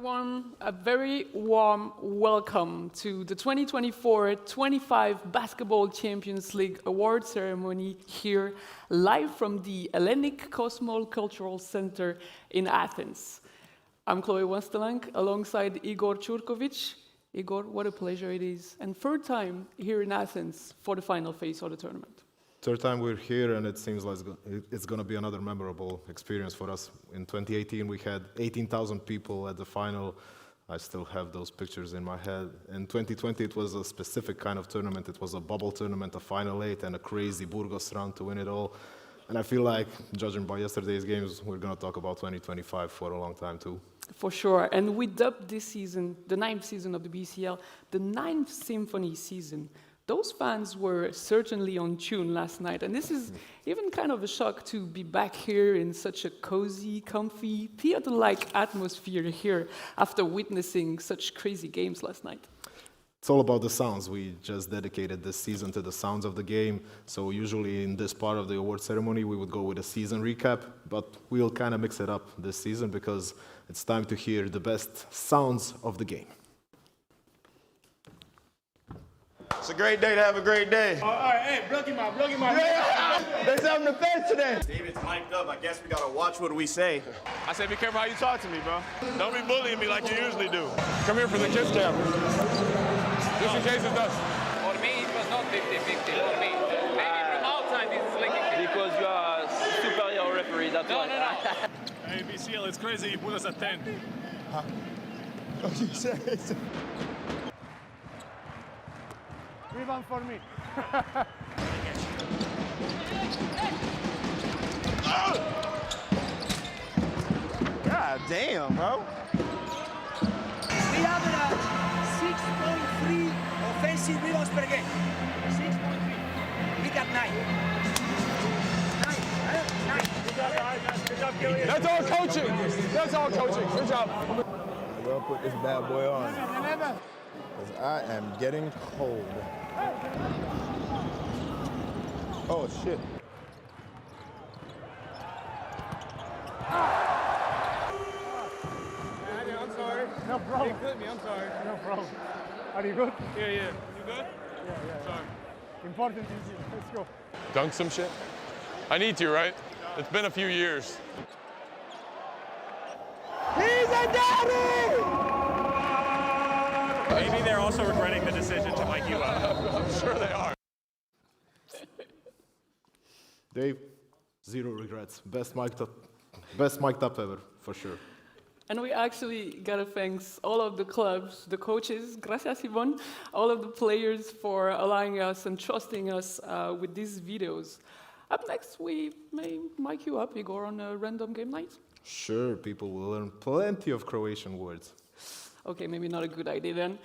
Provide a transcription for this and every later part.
everyone. A very warm welcome to the 2024-25 Basketball Champions League award ceremony here, live from the Hellenic Cosmol Cultural Center in Athens. I'm Chloe Westerlang, alongside Igor Churkovic. Igor, what a pleasure it is. And third time here in Athens for the final phase of the tournament. Third time we're here, and it seems like it's going to be another memorable experience for us. In 2018, we had 18,000 people at the final. I still have those pictures in my head. In 2020, it was a specific kind of tournament. It was a bubble tournament, a Final 8, and a crazy Burgos round to win it all. And I feel like, judging by yesterday's games, we're going to talk about 2025 for a long time, too. For sure. And we dubbed this season, the 9th season of the BCL, the 9th Symphony season. Those fans were certainly on tune last night, and this is even kind of a shock to be back here in such a cozy, comfy, theater-like atmosphere here after witnessing such crazy games last night. It's all about the sounds. We just dedicated this season to the sounds of the game, so usually in this part of the award ceremony we would go with a season recap, but we'll kind of mix it up this season because it's time to hear the best sounds of the game. It's a great day to have a great day. All right, hey, plug him out. Yeah. There's something to fence today. David's mic'd up. I guess we gotta watch what we say. I said, be careful how you talk to me, bro. Don't be bullying me like you usually do. Come here for the kiss camera. Just in case it does. For me, it was not 50-50 for me. Maybe from outside this is like because you are a superior referee, that's why. No. Hey, BCL, it's crazy you put us at 10. Huh? What you say? Rebound for me. God damn, bro. We average 6.3 offensive rebounds per game. 6.3. We got 9. 9. Good job, Kelly. That's all coaching. That's all coaching. Good job. I'm gonna put this bad boy on. Because I am getting cold. Oh, shit. I'm sorry. No problem. You clipped me, I'm sorry. No problem. Are you good? Yeah. You good? Yeah. Sorry. Important, easy. Let's go. Dunk some shit? I need to, right? It's been a few years. He's a daddy! Maybe they're also regretting the decision to mic you up. I'm sure they are. Dave, zero regrets. Best mic'd up ever, for sure. And we actually gotta thank all of the clubs, the coaches, gracias Yvonne, all of the players for allowing us and trusting us with these videos. Up next, we may mic you up, Igor, on a random game night. Sure, people will learn plenty of Croatian words. Okay, maybe not a good idea then.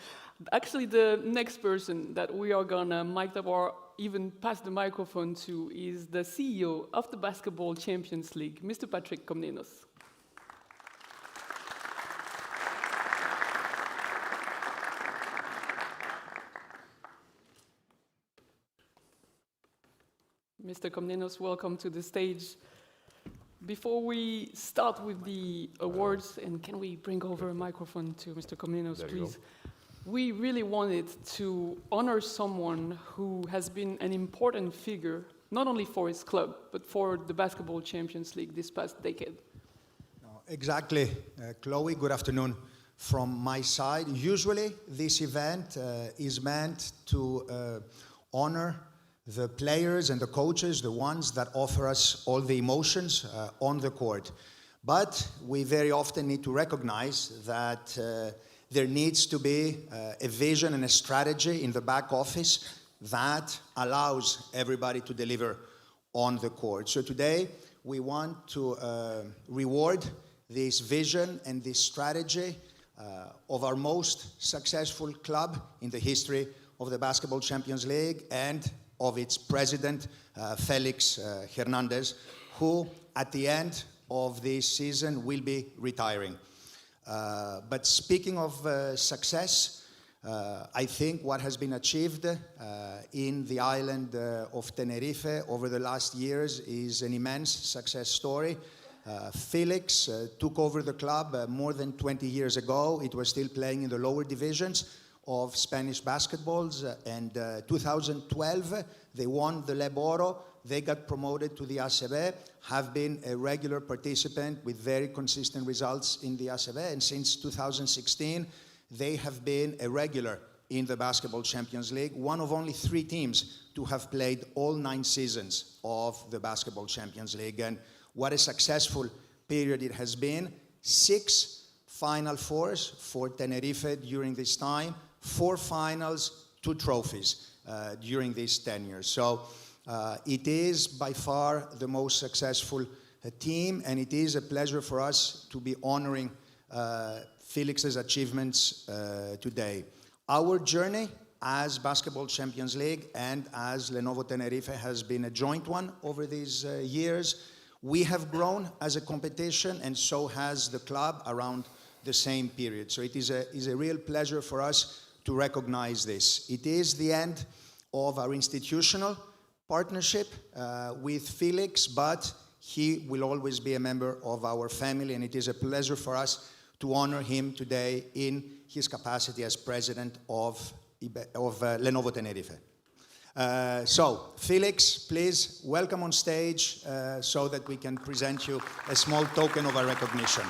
Actually, the next person that we are gonna mic up or even pass the microphone to is the CEO of the Basketball Champions League, Mr. Patrick Komnenos. Mr. Komnenos, welcome to the stage. Before we start with the awards, and can we bring over a microphone to Mr. Komnenos, please? We really wanted to honor someone who has been an important figure, not only for his club, but for the Basketball Champions League this past decade. Exactly. Chloe, good afternoon. From my side, usually this event is meant to honor the players and the coaches, the ones that offer us all the emotions on the court. But we very often need to recognize that there needs to be a vision and a strategy in the back office that allows everybody to deliver on the court. So today, we want to reward this vision and this strategy of our most successful club in the history of the Basketball Champions League and of its president, Felix Hernandez, who at the end of this season will be retiring. But speaking of success, I think what has been achieved in the island of Tenerife over the last years is an immense success story. Felix took over the club more than 20 years ago. It was still playing in the lower divisions of Spanish basketballs. And 2012, they won the Leboro. They got promoted to the ACB, have been a regular participant with very consistent results in the ACB. And since 2016, they have been a regular in the Basketball Champions League, one of only 3 teams to have played all 9 seasons of the Basketball Champions League. And what a successful period it has been. 6 Final Fours for Tenerife during this time, 4 finals, 2 trophies during these 10 years. So it is by far the most successful team, and it is a pleasure for us to be honoring Felix's achievements today. Our journey as Basketball Champions League and as Lenovo Tenerife has been a joint one over these years. We have grown as a competition, and so has the club around the same period. So it is a real pleasure for us to recognize this. It is the end of our institutional partnership with Felix, but he will always be a member of our family, and it is a pleasure for us to honor him today in his capacity as president of Lenovo Tenerife. So, Felix, please welcome on stage so that we can present you a small token of our recognition.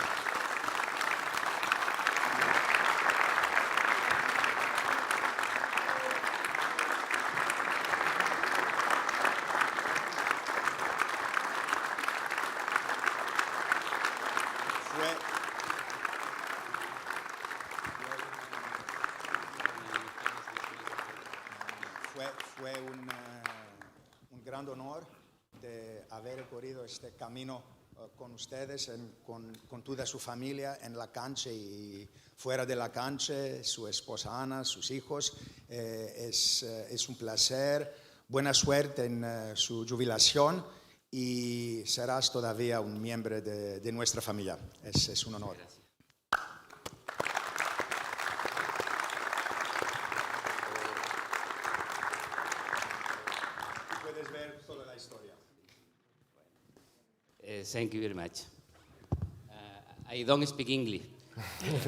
Fue un gran honor de haber corrido este camino con ustedes, con toda su familia en la cancha y fuera de la cancha, su esposa Ana, sus hijos. Es un placer. Buena suerte en su jubilación y serás todavía un miembro de nuestra familia. Es un honor. Gracias. Thank you very much. I don't speak English. This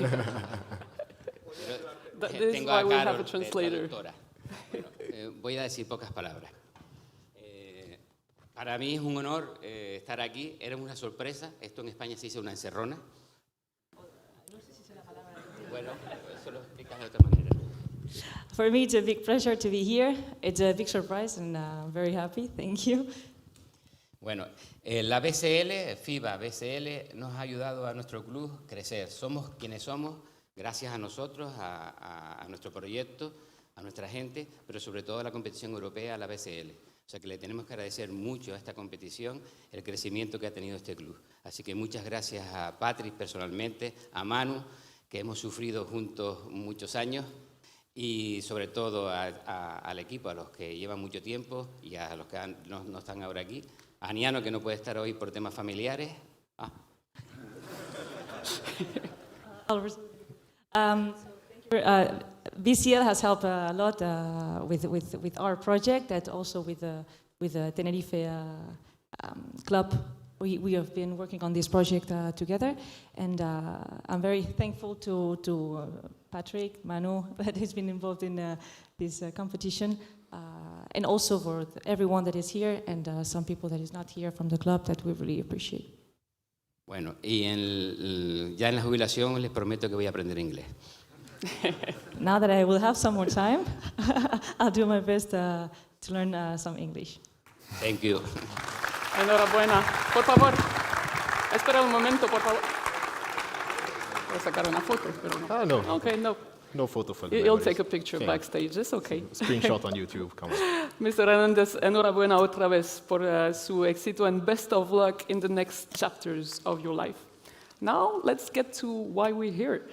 is why we have a translator. Bueno, voy a decir pocas palabras. Para mí es un honor estar aquí. Era una sorpresa. Esto en España se dice una encerrona. No sé si es la palabra. Bueno, eso lo explicas de otra manera. For me, it's a big pleasure to be here. It's a big surprise, and I'm very happy. Thank you. Bueno, la BCL, FIBA BCL, nos ha ayudado a nuestro club a crecer. Somos quienes somos gracias a nosotros, a nuestro proyecto, a nuestra gente, pero sobre todo a la competición europea, a la BCL. O sea que le tenemos que agradecer mucho a esta competición el crecimiento que ha tenido este club. Así que muchas gracias a Patrick personalmente, a Manu, que hemos sufrido juntos muchos años, y sobre todo al equipo, a los que llevan mucho tiempo y a los que no están ahora aquí. A Aniano, que no puede estar hoy por temas familiares. BCL has helped a lot with our project, and also with the Tenerife club. We have been working on this project together, and I'm very thankful to Patrick, Manu, that has been involved in this competition. And also for everyone that is here and some people that is not here from the club that we really appreciate. Bueno, y ya en la jubilación les prometo que voy a aprender inglés. Now that I will have some more time, I'll do my best to learn some English. Thank you. Enhorabuena. Por favor, espera un momento, por favor. Voy a sacar una foto, pero no. No. Okay, no. No photo for the You'll memories. take a picture backstage, it's okay. Screenshot on YouTube, come on. Mr. Hernandez, enhorabuena otra vez por su éxito, and best of luck in the next chapters of your life. Now, let's get to why we're here.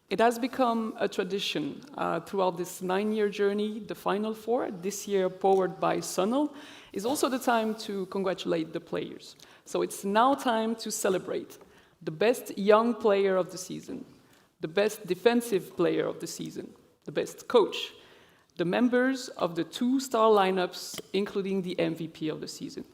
It has become a tradition throughout this 9-year journey. The Final Four, this year powered by Sunil, is also the time to congratulate the players. So it's now time to celebrate the best young player of the season, the best defensive player of the season, the best coach, the members of the 2-star lineups, including the MVP of the season.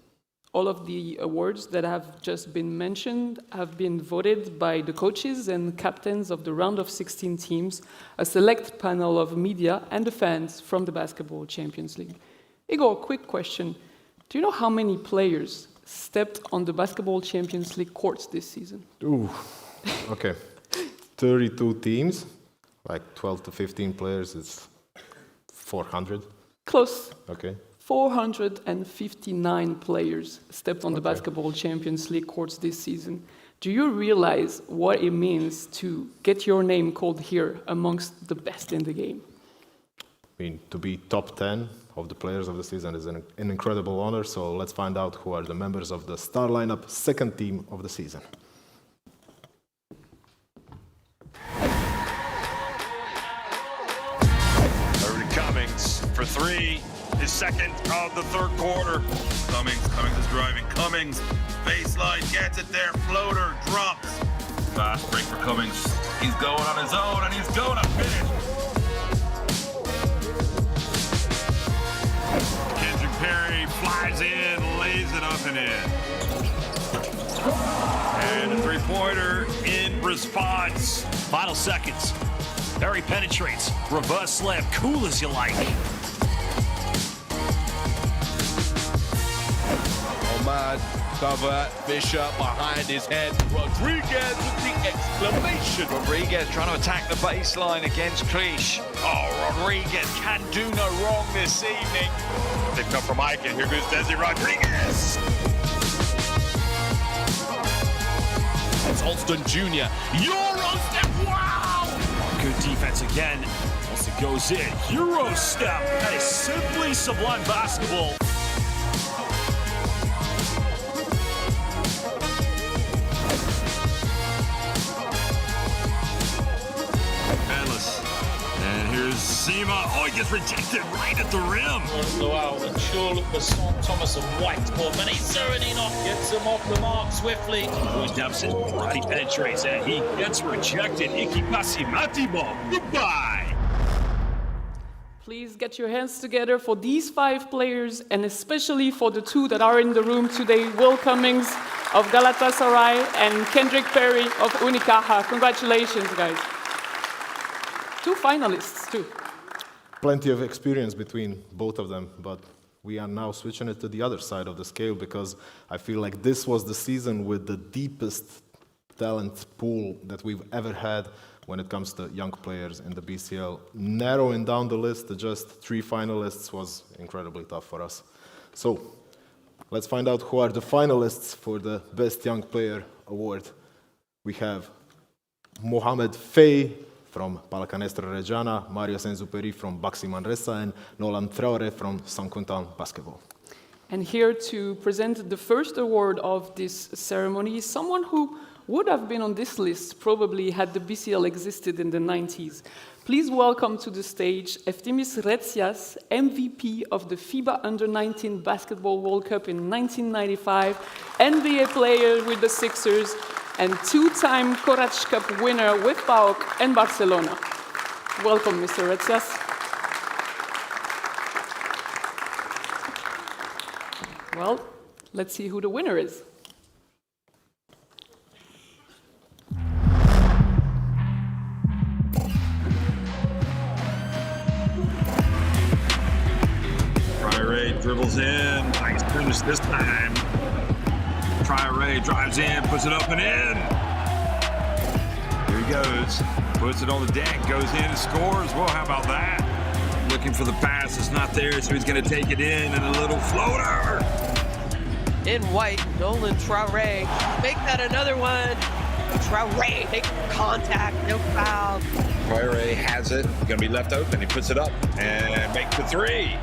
All of the awards that have just been mentioned have been voted by the coaches and captains of the round of 16 teams, a select panel of media and the fans from the Basketball Champions League. Igor, quick question. Do you know how many players stepped on the Basketball Champions League courts this season? Ooh, okay. 32 teams, like 12 to 15 players, it's 400. Close. Okay. 459 players stepped on the Basketball Champions League courts this season. Do you realize what it means to get your name called here amongst the best in the game? I mean, to be top 10 of the players of the season is an incredible honor, so let's find out who are the members of the star lineup second team of the season. Over to Cummings for three. His second of the third quarter. Cummings is driving. Cummings, baseline, gets it there. Floater, drops. Fast break for Cummings. He's going on his own, and he's going to finish. Kendrick Perry flies in, lays it up and in. And a three-pointer in response. Final seconds. Perry penetrates. Reverse slam. Cool as you like. Ahmad, cover, Fisher behind his head. Rodriguez with the exclamation. Rodriguez trying to attack the baseline against Krish. Oh, Rodriguez can do no wrong this evening. They've come from Ike, and here goes Desi Rodriguez. It's Alston Jr. Euro step, wow! Good defense again. Once it goes in, Euro step. That is simply sublime basketball. Zima, oh, he gets rejected right at the rim. Wow, and Schul, Basson, Thomas, and White. Well, Serenino gets him off the mark swiftly. Boy Dempsey, he penetrates and he gets rejected. Iki Pasimatimo, goodbye. Please get your hands together for these 5 players and especially for the 2 that are in the room today, Will Cummings of Galatasaray and Kendrick Perry of Unicaja. Congratulations, guys. 2 finalists, too. Plenty of experience between both of them, but we are now switching it to the other side of the scale because I feel like this was the season with the deepest talent pool that we've ever had when it comes to young players in the BCL. Narrowing down the list to just 3 finalists was incredibly tough for us. So let's find out who are the finalists for the Best Young Player Award. We have Mohamed Faye from Palcanestra Reggiana, Mario Senzuperi from Baxi Manresa, and Nolan Traore from San Quintan Basketball. And here to present the first award of this ceremony is someone who would have been on this list probably had the BCL existed in the 90s. Please welcome to the stage Eftimis Retsias, MVP of the FIBA Under-19 Basketball World Cup in 1995, NBA player with the Sixers, and 2-time Courage Cup winner with PAOK and Barcelona. Welcome, Mr. Retsias. Well, let's see who the winner is. Traore dribbles in. Nice finish this time. Traore drives in, puts it up and in. Here he goes. Puts it on the deck, goes in and scores. Well, how about that? Looking for the pass, it's not there, so he's going to take it in and a little floater. In white, Nolan Traore. Make that another one. Traore, make contact, no foul. Traore has it, going to be left open. He puts it up and makes the 3.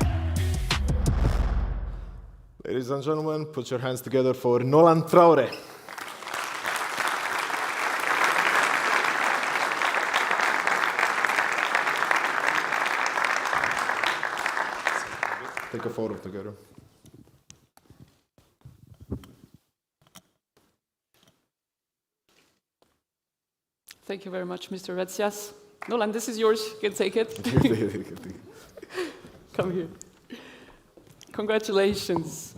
Ladies and gentlemen, put your hands together for Nolan Traore. Take a photo together. Thank you very much, Mr. Retsias. Nolan, this is yours. You can take it. Come here. Congratulations.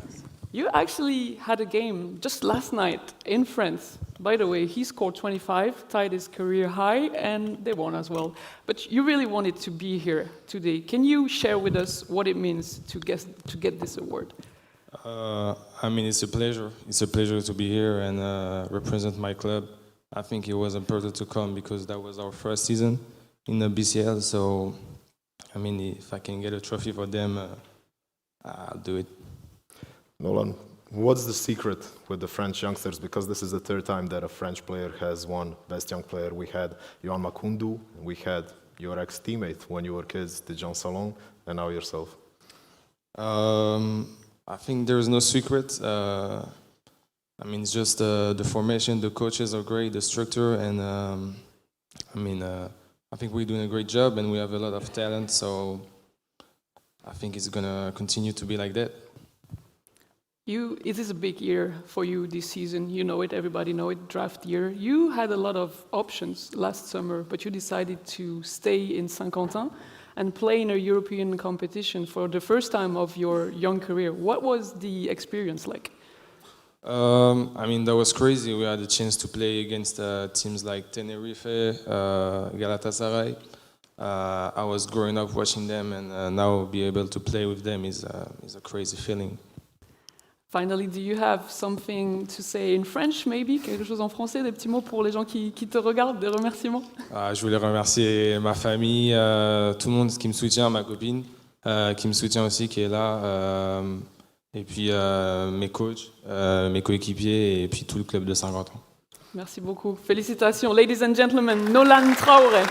You actually had a game just last night in France. By the way, he scored 25, tied his career high, and they won as well. But you really wanted to be here today. Can you share with us what it means to get this award? I mean, it's a pleasure. It's a pleasure to be here and represent my club. I think it was important to come because that was our first season in the BCL. So, I mean, if I can get a trophy for them, I'll do it. Nolan, what's the secret with the French youngsters? Because this is the third time that a French player has won Best Young Player. We had Yohan Makoundou, we had your ex-teammate when you were kids, Dijon Salon, and now yourself. I think there's no secret. I mean, it's just the formation, the coaches are great, the structure, and I think we're doing a great job and we have a lot of talent, so I think it's going to continue to be like that. It is a big year for you this season. You know it, everybody know it, draft year. You had a lot of options last summer, but you decided to stay in Saint-Quentin and play in a European competition for the first time of your young career. What was the experience like? I mean, that was crazy. We had a chance to play against teams like Tenerife, Galatasaray. I was growing up watching them, and now be able to play with them is a crazy feeling. Finally, do you have something to say in French, maybe? Quelque chose en français, des petits mots pour les gens qui te regardent, des remerciements? Je voulais remercier ma famille, tout le monde qui me soutient, ma copine qui me soutient aussi, qui est là, et puis mes coachs, mes coéquipiers, et puis tout le club de Saint-Quentin. Merci beaucoup. Félicitations, ladies and gentlemen, Nolan Traoré.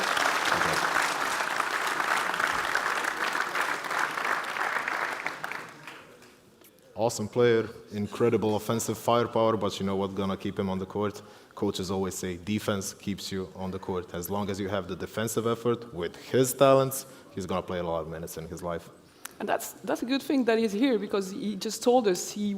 Awesome player, incredible offensive firepower, but you know what's going to keep him on the court? Coaches always say defense keeps you on the court. As long as you have the defensive effort with his talents, he's going to play a lot of minutes in his life. And that's a good thing that he's here, because he just told us he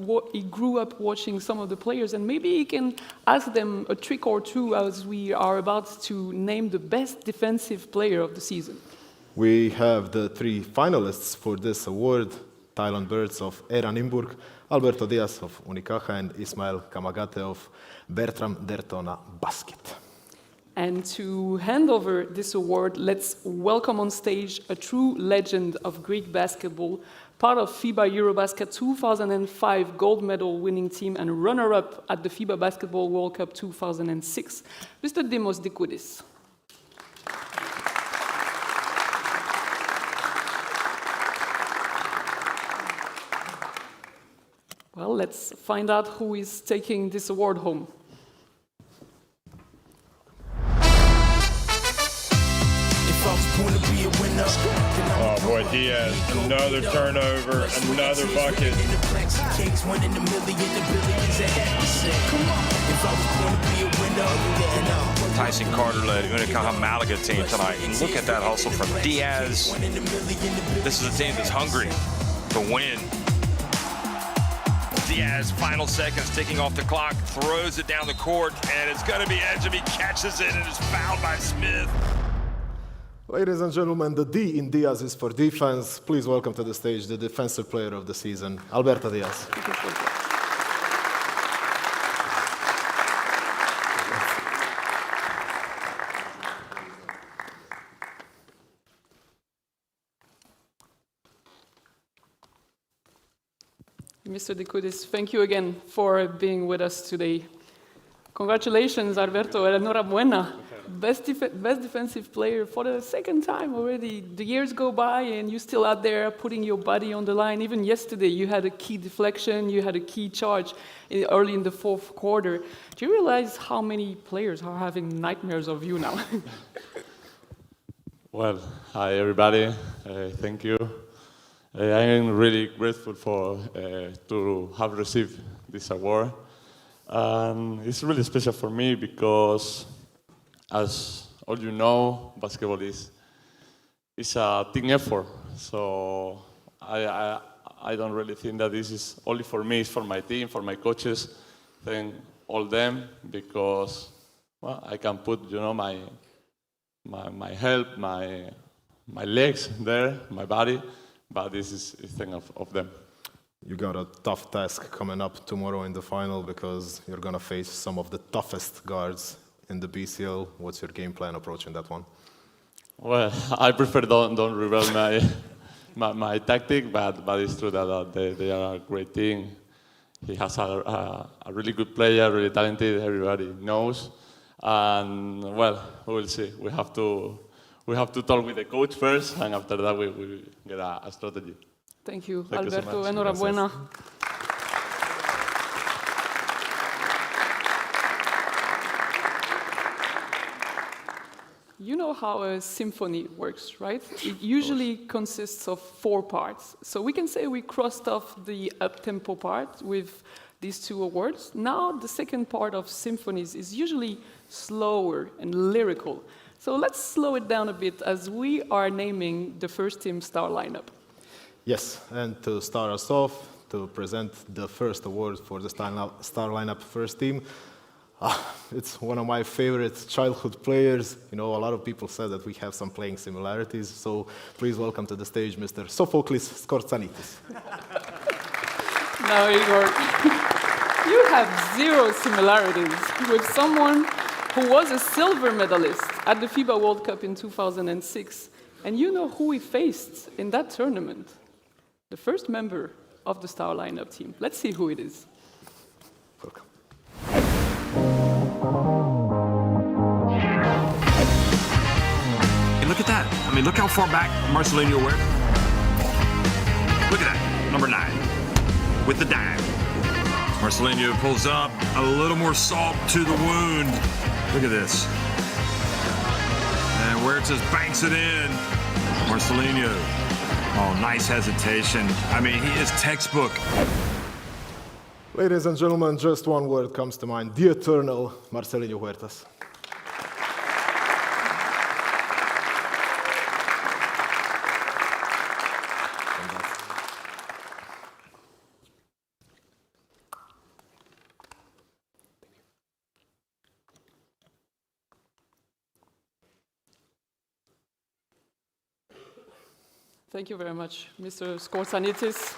grew up watching some of the players, and maybe he can ask them a trick or two as we are about to name the best defensive player of the season. We have the three finalists for this award. Thailand Birds of Era Nimburg, Alberto Diaz of Unicaja, and Ismael Kamagate of Bertram Dertona Basket. And to hand over this award, let's welcome on stage a true legend of Greek basketball, part of FIBA Eurobasket 2005 gold medal winning team and runner-up at the FIBA Basketball World Cup 2006, Mr. Demos Dikoudis. Well, let's find out who is taking this award home. Oh boy, Diaz, another turnover, another bucket. Tyson Carter led Unicaja Malaga team tonight. And look at that hustle from Diaz. This is a team that's hungry to win. Diaz, final seconds, ticking off the clock, throws it down the court, and it's going to be Edgem. He catches it and is fouled by Smith. Ladies and gentlemen, the D in Diaz is for defense. Please welcome to the stage the defensive player of the season, Alberto Diaz. Mr. Dikoudis, thank you again for being with us today. Congratulations, Alberto. Enhorabuena. Best defensive player for the second time already. The years go by and you're still out there putting your body on the line. Even yesterday, you had a key deflection, you had a key charge early in the fourth quarter. Do you realize how many players are having nightmares of you now? Well, hi everybody. Thank you. I am really grateful to have received this award. It's really special for me because, as all you know, basketball is a team effort. So I don't really think that this is only for me. It's for my team, for my coaches, thank all them, because well, I can put my help, my legs there, my body. But this is a thing of them. You got a tough task coming up tomorrow in the final because you're going to face some of the toughest guards in the BCL. What's your game plan approaching that one? Well, I prefer don't reveal my tactic, but it's true that they are a great team. He has a really good player, really talented. Everybody knows, and well, we will see. We have to talk with the coach first, and after that we get a strategy. Thank you, Thank you so Alberto. much. Enhorabuena. You know how a symphony works, right? It usually consists of 4 parts. So we can say we crossed off the up-tempo part with these 2 awards. Now the second part of symphonies is usually slower and lyrical. So let's slow it down a bit as we are naming the first team star lineup. Yes, and to start us off, to present the first award for the star lineup first team, it's one of my favorite childhood players. You know, a lot of people said that we have some playing similarities, so please welcome to the stage Mr. Sophocles Skortsanitis. Now, Igor, you have 0 similarities with someone who was a silver medalist at the FIBA World Cup in 2006. And you know who he faced in that tournament? The first member of the star lineup team. Let's see who it is. Welcome. Hey, look at that. I mean, look how far back Marcelinho went. Look at that, number 9, with the dive. Marcelinho pulls up, a little more salt to the wound. Look at this. And Huertas banks it in. Marcelinho. Oh, nice hesitation. I mean, he is textbook. Ladies and gentlemen, just one word comes to mind. The eternal Marcelinho Huertas. Thank you very much, Mr. Skortsanitis.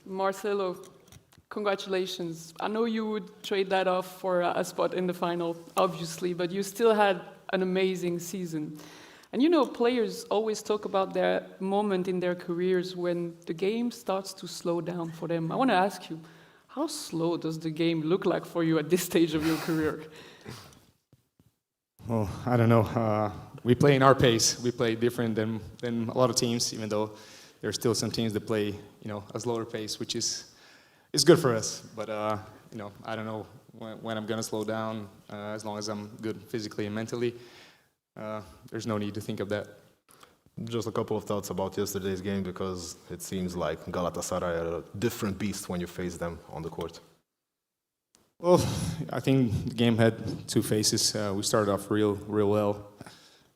Marcelo, congratulations. I know you would trade that off for a spot in the final, obviously, but you still had an amazing season. And you know, players always talk about that moment in their careers when the game starts to slow down for them. I want to ask you, how slow does the game look like for you at this stage of your career? Well, I don't know. We play in our pace. We play different than a lot of teams, even though there are still some teams that play, you know, a slower pace, which is good for us. But you know, I don't know when I'm gonna slow down. As long as I'm good physically and mentally, there's no need to think of that. Just a couple of thoughts about yesterday's game, because it seems like Galatasaray are a different beast when you face them on the court. Well, I think the game had 2 phases. We started off real well,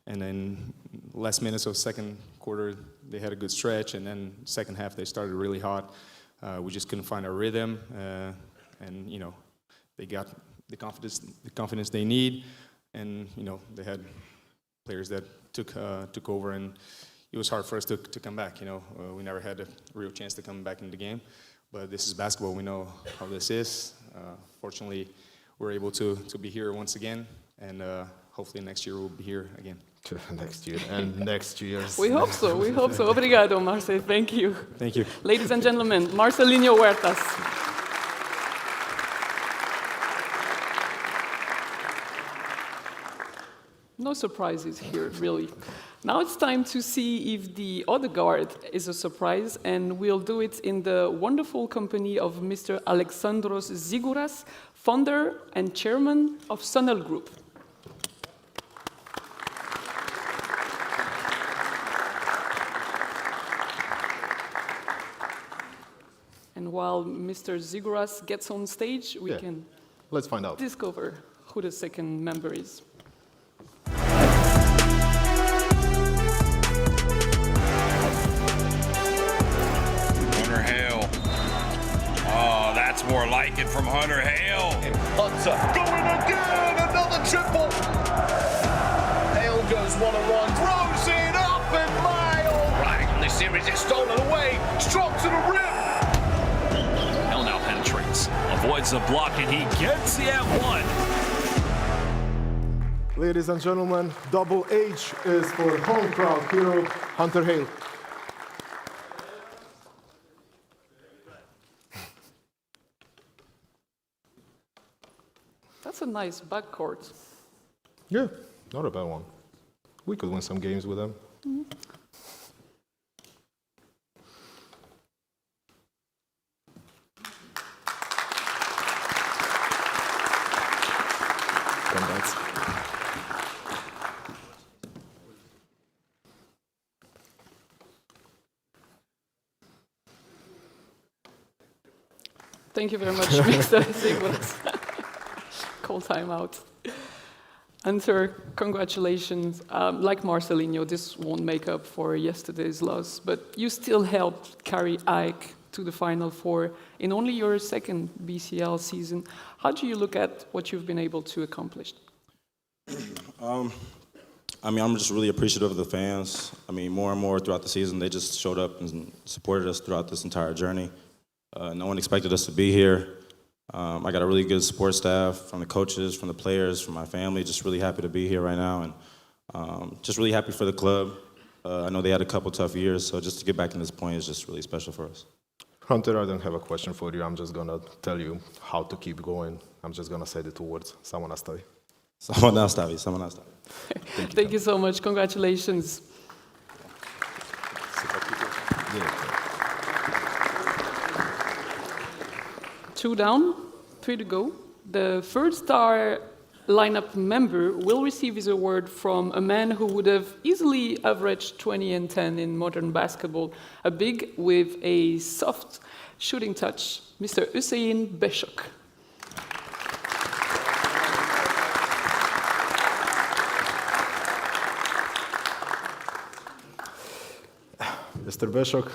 and then last minutes of second quarter, they had a good stretch, and then second half they started really hot. We just couldn't find our rhythm, and you know, they got the confidence they need, and you know, they had players that took over, and it was hard for us to come back. You know, we never had a real chance to come back in the game, but this is basketball. We know how this is. Fortunately, we're able to be here once again, and hopefully next year we'll be here again. Next year and next year's. We hope so. We hope so. Obrigado, Marcel. Thank you. Thank you. Ladies and gentlemen, Marcelinho Huertas. No surprises here, really. Now it's time to see if the other guard is a surprise, and we'll do it in the wonderful company of Mr. Alexandros Zigouras, founder and chairman of Sunel Group. And while Mr. Zigouras gets on stage, we can let's find out. Discover who the second member is. Hunter Hale. Oh, that's more like it from Hunter Hale. And Hunter going again, another triple. Hale goes one-on-one, throws it up, and my, all right, this series. It's stolen away. Strong to the rim. Hell now penetrates. Avoids the block, and he gets the @1. Ladies and gentlemen, double H is for home crowd hero Hunter Hale. That's a nice backcourt. Yeah, not a bad one. We could win some games with them. Mm-hmm. Congrats. Thank you very much, Mr. Siglas. Call timeout. Hunter, congratulations. Like Marcelinho, this won't make up for yesterday's loss, but you still helped carry Ike to the Final Four in only your second BCL season. How do you look at what you've been able to accomplish? I'm just really appreciative of the fans. More and more throughout the season, they just showed up and supported us throughout this entire journey. No one expected us to be here. I got a really good support staff from the coaches, from the players, from my family. Just really happy to be here right now, and just really happy for the club. I know they had a couple tough years, so just to get back in this point is just really special for us. Hunter, I don't have a question for you. I'm just gonna tell you how to keep going. I'm just gonna say the two words. Samo nastavi. Samo nastavi. Samo nastavi. Thank you so much. Congratulations. Two down, 3 to go. The third star lineup member will receive his award from a man who would have easily averaged 20 and 10 in modern basketball, a big with a soft shooting touch, Mr. Hüseyin Beshok. Mr. Beshok,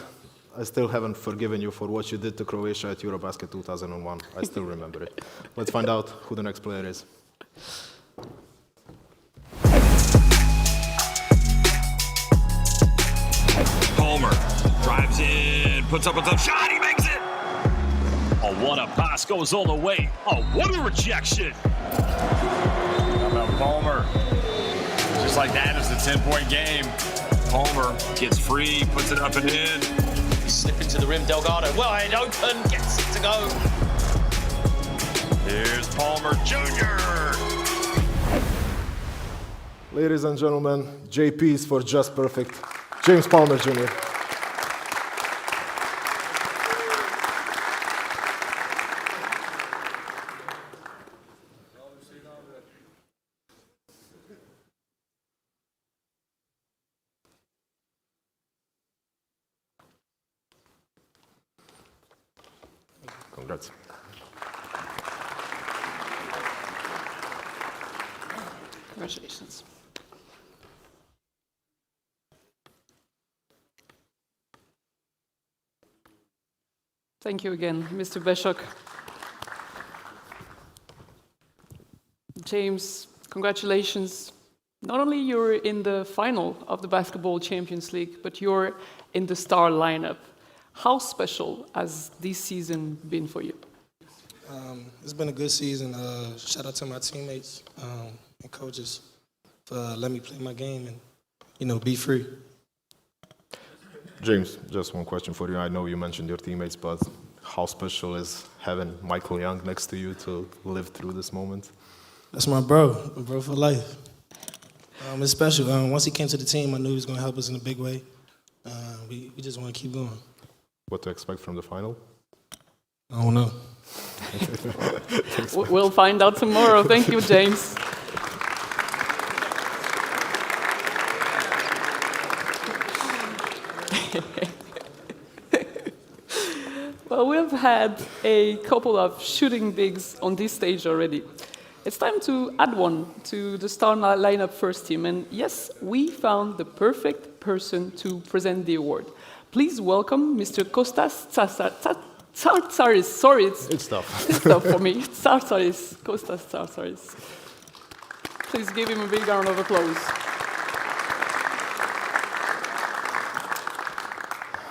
I still haven't forgiven you for what you did to Croatia at Eurobasket 2001. I still remember it. Let's find out who the next player is. Palmer drives in, puts up a tough shot, he makes it! Oh, what a pass, goes all the way. Oh, what a rejection! How about Palmer? Just like that, it's a 10-point game. Palmer gets free, puts it up and in. Slip into the rim, Delgado wide open, gets it to go. Here's Palmer Jr. Ladies and gentlemen, JP's for just perfect. James Palmer Jr. Congrats. Congratulations. Thank you again, Mr. Beshok. James, congratulations. Not only you're in the final of the Basketball Champions League, but you're in the star lineup. How special has this season been for you? It's been a good season. Shout out to my teammates and coaches for letting me play my game and, be free. James, just one question for you. I know you mentioned your teammates, but how special is having Michael Young next to you to live through this moment? That's my bro for life. It's special. Once he came to the team, I knew he was going to help us in a big way. We just want to keep going. What to expect from the final? I don't know. We'll find out tomorrow. Thank you, James. Well, we've had a couple of shooting bigs on this stage already. It's time to add one to the star lineup first team. And yes, we found the perfect person to present the award. Please welcome Mr. Kostas Tsartsaris. Sorry, it's tough. It's tough for me. Tsartsaris. Kostas Tsartsaris. Please give him a big round of applause.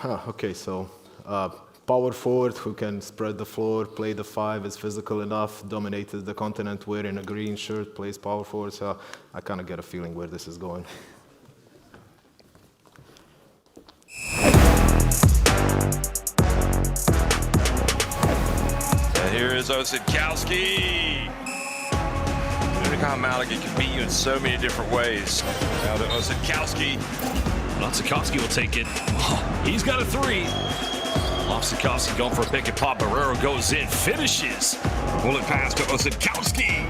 Okay, so power forward who can spread the floor, play the five, is physical enough, dominated the continent wearing a green shirt, plays power forward. So I kind of get a feeling where this is going. And here is Osadkowski. Look how Malaga can beat you in so many different ways. Now to Osadkowski. Osadkowski will take it. Oh, he's got a three. Osadkowski going for a pick and pop. Barrero goes in, finishes. Bullet pass to Osadkowski.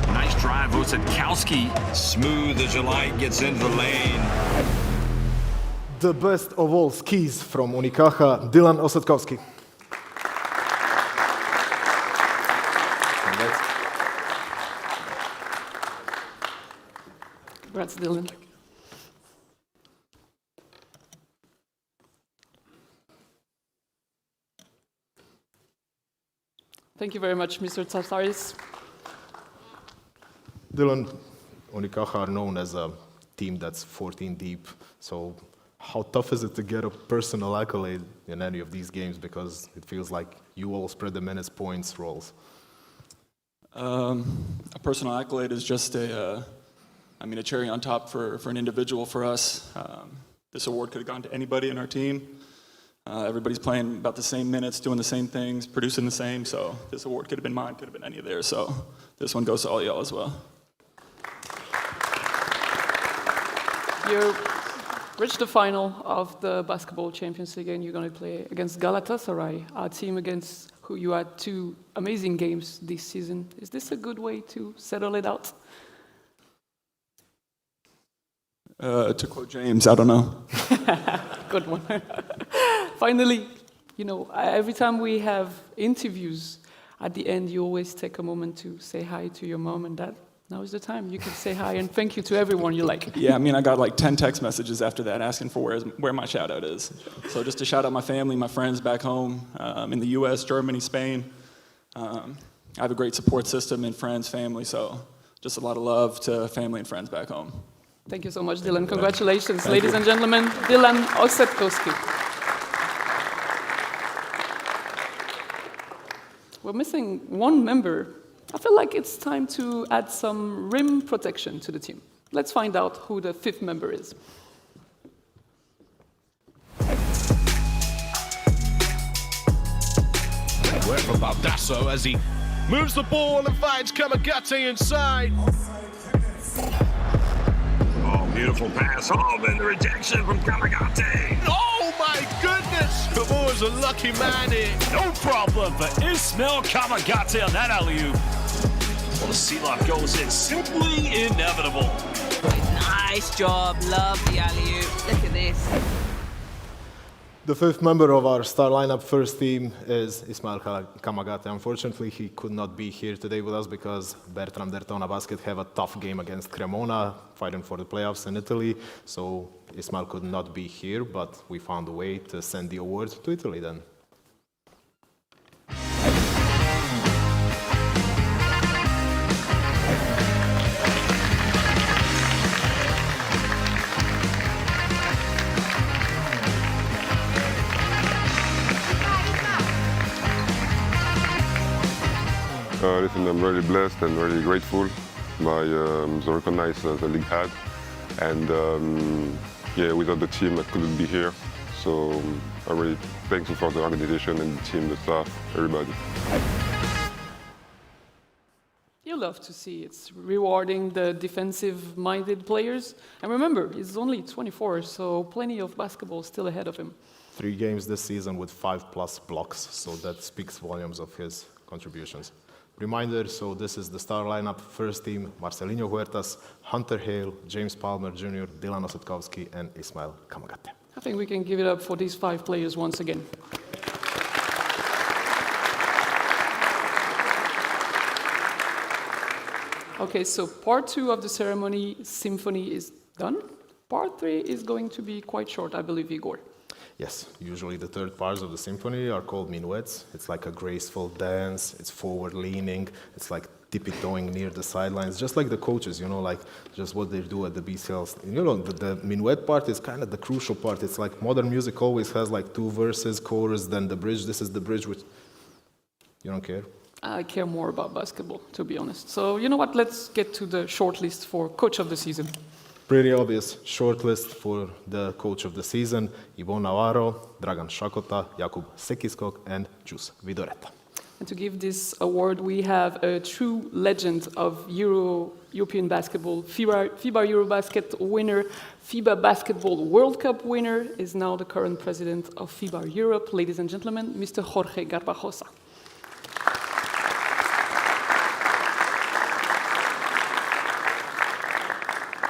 Nice drive, Osadkowski. Smooth as you like, gets into the lane. The best of all skis from Unicaja, Dylan Osadkowski. Congrats, Dylan. Thank you very much, Mr. Tsartaris. Dylan, Unicaja are known as a team that's 14 deep. So how tough is it to get a personal accolade in any of these games? Because it feels like you all spread the minutes, points, roles. A personal accolade is just a cherry on top for an individual for us. This award could have gone to anybody in our team. Everybody's playing about the same minutes, doing the same things, producing the same, so this award could have been mine, could have been any of theirs, so this one goes to all y'all as well. You reached the final of the Basketball Champions League and you're going to play against Galatasaray, a team against who you had two amazing games this season. Is this a good way to settle it out? To quote James, I don't know. Good one. Finally, every time we have interviews, at the end you always take a moment to say hi to your mom and dad. Now is the time. You can say hi and thank you to everyone you like. Yeah, I got like 10 text messages after that asking for where my shout out is. So just to shout out my family, my friends back home in the US, Germany, Spain. I have a great support system and friends, family, so just a lot of love to family and friends back home. Thank you so much, Dylan. Congratulations, ladies and gentlemen. Dylan Osadkowski. We're missing one member. I feel like it's time to add some rim protection to the team. Let's find out who the fifth member is. Work from Baldasso as he moves the ball and finds Kamagate inside. Oh, beautiful pass home and the rejection from Kamagate. Oh my goodness! Kavor's a lucky man here. No problem for Ismail Kamagate on that alley-oop. Well, the C-lock goes in, simply inevitable. Nice job, love the alley-oop. Look at this. The fifth member of our star lineup first team is Ismail Kamagate. Unfortunately, he could not be here today with us because Bertram Dertona Basket have a tough game against Cremona, fighting for the playoffs in Italy. So Ismail could not be here, but we found a way to send the award to Italy then. Listen, I'm really blessed and really grateful by the recognize the league had, and without the team I couldn't be here. So I'm really thankful for the organization and the team, the staff, everybody. You love to see it's rewarding the defensive-minded players. And remember, he's only 24, so plenty of basketball still ahead of him. 3 games this season with 5+ blocks, so that speaks volumes of his contributions. Reminder, so this is the star lineup, first team, Marcelinho Huertas, Hunter Hale, James Palmer Jr., Dylan Osadkowski, and Ismail Kamagate. I think we can give it up for these 5 players once again. Okay, so part 2 of the ceremony, symphony, is done. Part 3 is going to be quite short, I believe, Igor. Yes, usually the third parts of the symphony are called minuets. It's like a graceful dance, it's forward-leaning, it's like tippy-toeing near the sidelines, just like the coaches, like just what they do at the BCLs. The minuet part is kind of the crucial part. It's like modern music always has like 2 verses, chorus, then the bridge. This is the bridge, which you don't care. I care more about basketball, to be honest. So you know what? Let's get to the shortlist for Coach of the Season. Pretty obvious shortlist for the Coach of the Season: Ivon Navarro, Dragan Šakota, Jakub Sekiskog, and Jus Vidoreta. And to give this award, we have a true legend of European basketball, FIBA Eurobasket winner, FIBA Basketball World Cup winner, is now the current president of FIBA Europe. Ladies and gentlemen, Mr. Jorge Garbajosa.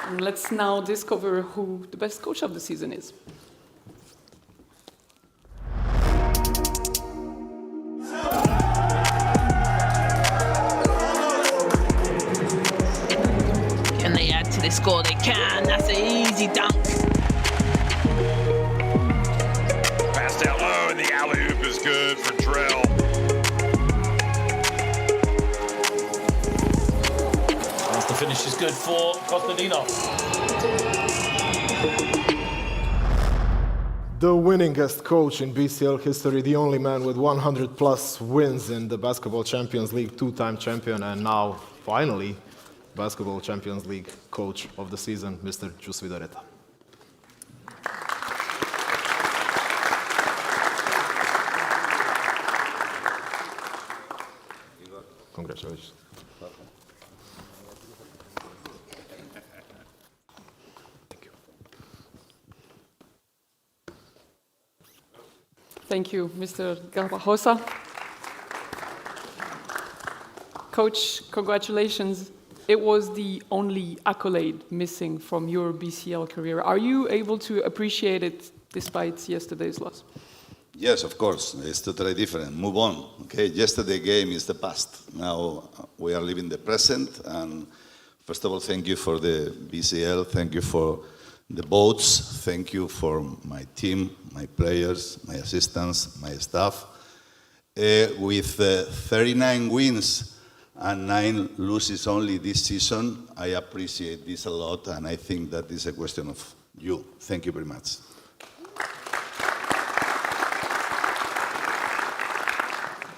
And let's now discover who the best coach of the season is. Can they add to the score? They can. That's an easy dunk. Pass down low, and the alley-oop is good for Drell. The finish is good for Konstantinov. The winningest coach in BCL history, the only man with 100+ wins in the Basketball Champions League, 2-time champion, and now, finally, Basketball Champions League Coach of the Season, Mr. Jus Vidoreta. Congratulations. Thank you, Mr. Garbajosa. Coach, congratulations. It was the only accolade missing from your BCL career. Are you able to appreciate it despite yesterday's loss? Yes, of course. It's totally different. Move on. Okay, yesterday's game is the past. Now we are living the present. And first of all, thank you for the BCL. Thank you for the votes. Thank you for my team, my players, my assistants, my staff. With 39 wins and 9 losses only this season, I appreciate this a lot, and I think that is a question of you. Thank you very much.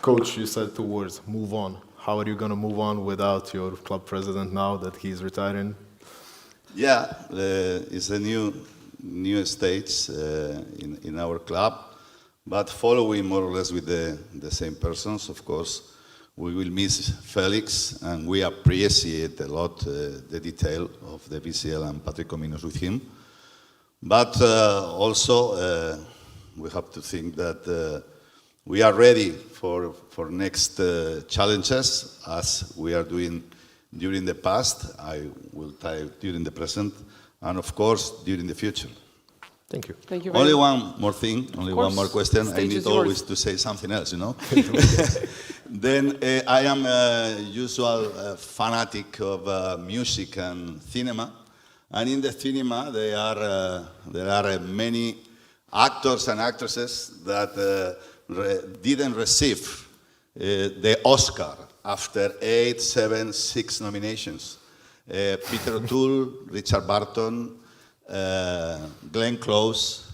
Coach, you said 2 words, move on. How are you going to move on without your club president now that he's retiring? Yeah, it's a new stage in our club, but following more or less with the same persons, of course. We will miss Felix, and we appreciate a lot the detail of the BCL and Patrick Cominos with him. But also, we have to think that we are ready for next challenges, as we are doing during the past, I will tell during the present, and of course, during the future. Thank you. Thank you. Only one more thing, only one more question. I need always to say something else, you know? Then I am a usual fanatic of music and cinema. And in the cinema, there are many actors and actresses that didn't receive the Oscar after 8, 7, 6 nominations. Peter O'Toole, Richard Barton, Glenn Close,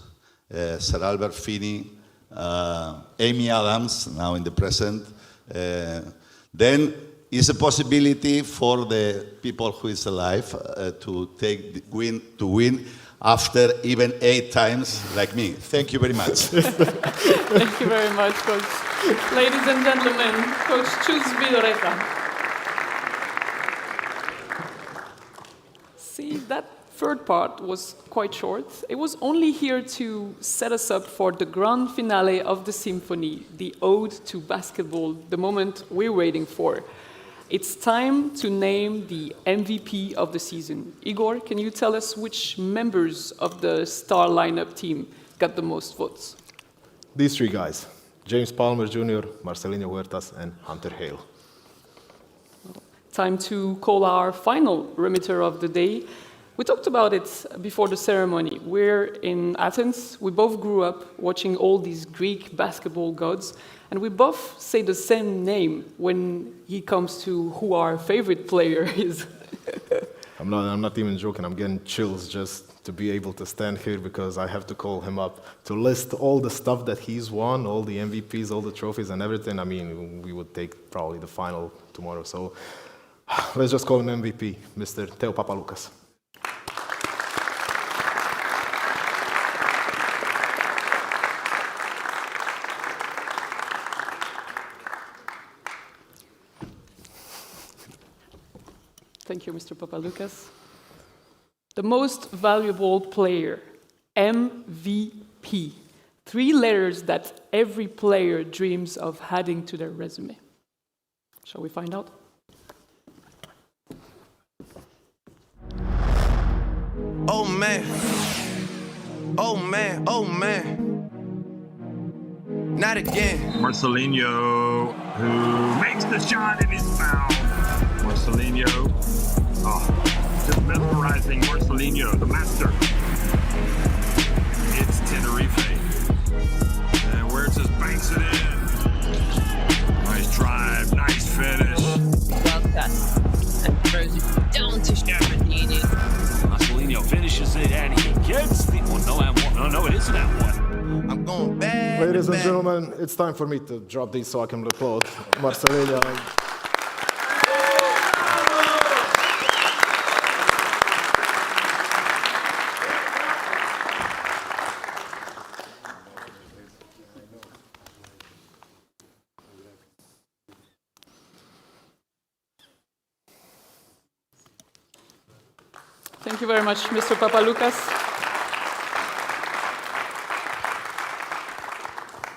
Sir Albert Finney, Amy Adams, now in the present. Then is a possibility for the people who is alive to win after even 8 times, like me. Thank you very much. Thank you very much, Coach. Ladies and gentlemen, Coach Jus Vidoreta. See, that third part was quite short. It was only here to set us up for the grand finale of the symphony, the ode to basketball, the moment we're waiting for. It's time to name the MVP of the season. Igor, can you tell us which members of the star lineup team got the most votes? These 3 guys, James Palmer Jr., Marcelinho Huertas, and Hunter Hale. Time to call our final remitter of the day. We talked about it before the ceremony. We're in Athens. We both grew up watching all these Greek basketball gods, and we both say the same name when it comes to who our favorite player is. I'm not even joking. I'm getting chills just to be able to stand here because I have to call him up to list all the stuff that he's won, all the MVPs, all the trophies and everything. I mean, we would take probably the final tomorrow. So let's just call him MVP, Mr. Teo Papaloukas. Thank you, Mr. Papaloukas. The most valuable player, MVP. 3 letters that every player dreams of adding to their resume. Shall we find out? Oh man. Oh man, oh man. Not again. Marcelinho, who makes the shot in his mouth. Marcelinho. Oh, just mesmerizing Marcelinho, the master. It's Tenerife. And where it just banks it in. Nice drive, nice finish. Well done. And throws it down to Shabadini. Marcelinho finishes it and he gets the... Oh, no, it isn't that one. I'm going back. Ladies and gentlemen, it's time for me to drop these so I can applaud Marcelinho. Thank you very much, Mr. Papaloukas.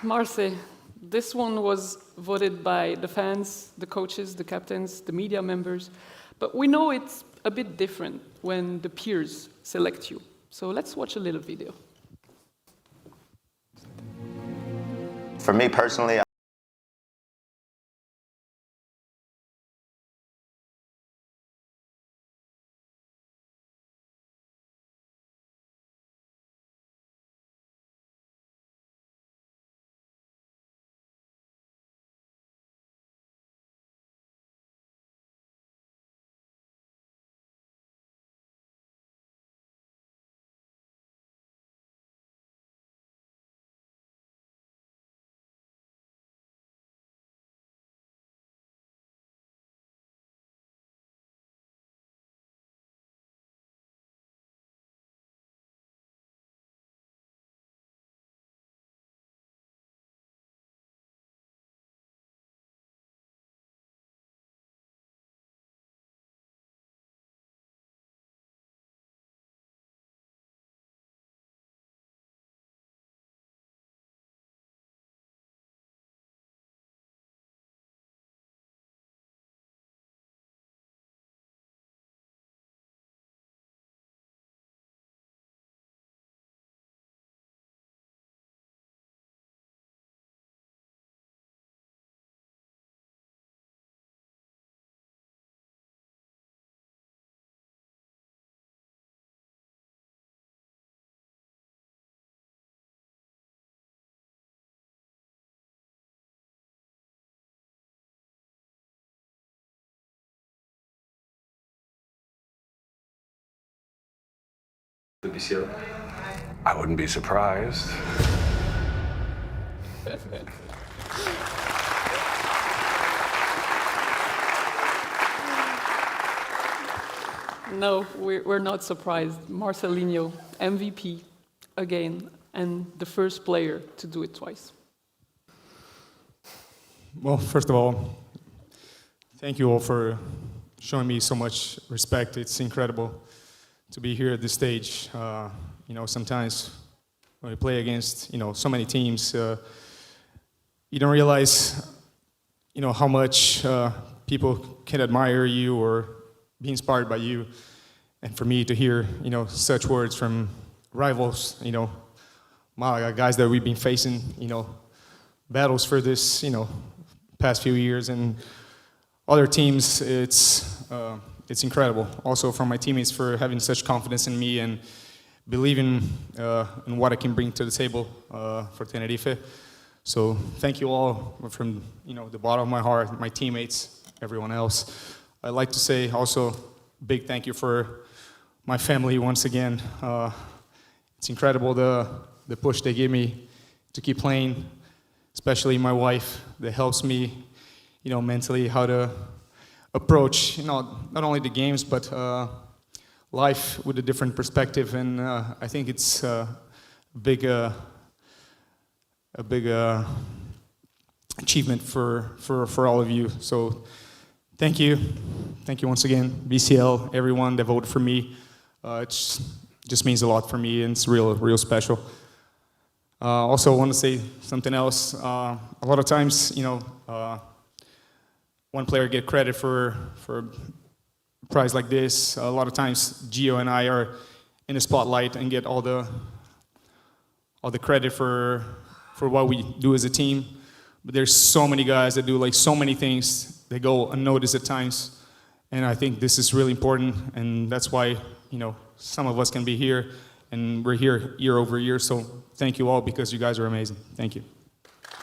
Marce, this one was voted by the fans, the coaches, the captains, the media members, but we know it's a bit different when the peers select you. So let's watch a little video. For me personally, the BCL? I wouldn't be surprised. No, we're not surprised. Marcelinho, MVP again, and the first player to do it twice. Well, first of all, thank you all for showing me so much respect. It's incredible to be here at this stage. You know, sometimes when we play against, so many teams, you don't realize, how much people can admire you or be inspired by you. And for me to hear, such words from rivals, Malaga, guys that we've been facing, battles for this, past few years, and other teams, it's it's incredible. Also from my teammates for having such confidence in me and believing in what I can bring to the table for Tenerife. So thank you all from the bottom of my heart, my teammates, everyone else. I'd like to say also big thank you for my family once again. It's incredible the push they give me to keep playing, especially my wife that helps me, mentally how to approach, not only the games but life with a different perspective. And I think it's a big achievement for all of you. So thank you once again, BCL, everyone that voted for me. It just means a lot for me, and it's real special. Also, I want to say something else. A lot of times, one player get credit for a prize like this. A lot of times, Gio and I are in the spotlight and get all the credit for what we do as a team. But there's so many guys that do like so many things. They go unnoticed at times, and I think this is really important. And that's why some of us can be here, and we're here year over year. So thank you all, because you guys are amazing. Thank you.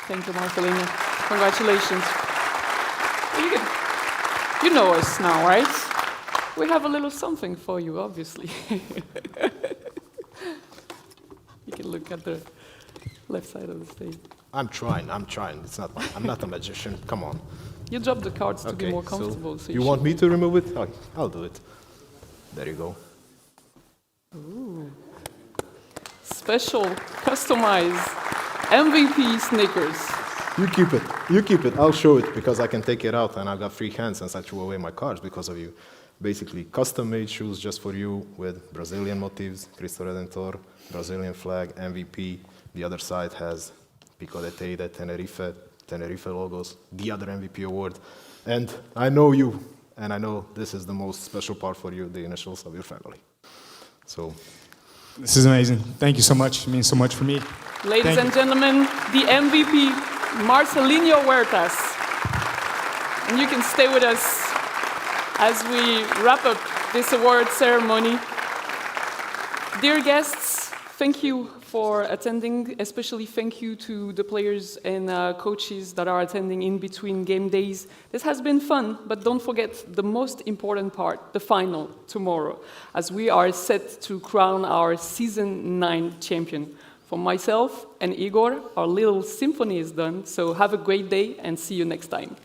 Thank you, Marcelino. Congratulations. You know us now, right? We have a little something for you, obviously. You can look at the left side of the stage. I'm trying. I'm not a magician. Come on. You dropped the cards to be more comfortable. So you want me to remove it? Oh, I'll do it. There you go. Ooh. Special, customized MVP sneakers. You keep it. I'll show it because I can take it out, and I've got free hands since I threw away my cards because of you. Basically, custom-made shoes just for you with Brazilian motifs, Cristo Redentor, Brazilian flag, MVP. The other side has Pico de Teide, Tenerife logos, the other MVP award. And I know you, and I know this is the most special part for you, the initials of your family. So, this is amazing. Thank you so much. It means so much for me. Ladies and gentlemen, the MVP, Marcelino Huertas. And you can stay with us as we wrap up this award ceremony. Dear guests, thank you for attending. Especially thank you to the players and coaches that are attending in between game days. This has been fun, but don't forget the most important part, the final, tomorrow, as we are set to crown our Season 9 champion. For myself and Igor, our little symphony is done, so have a great day and see you next time.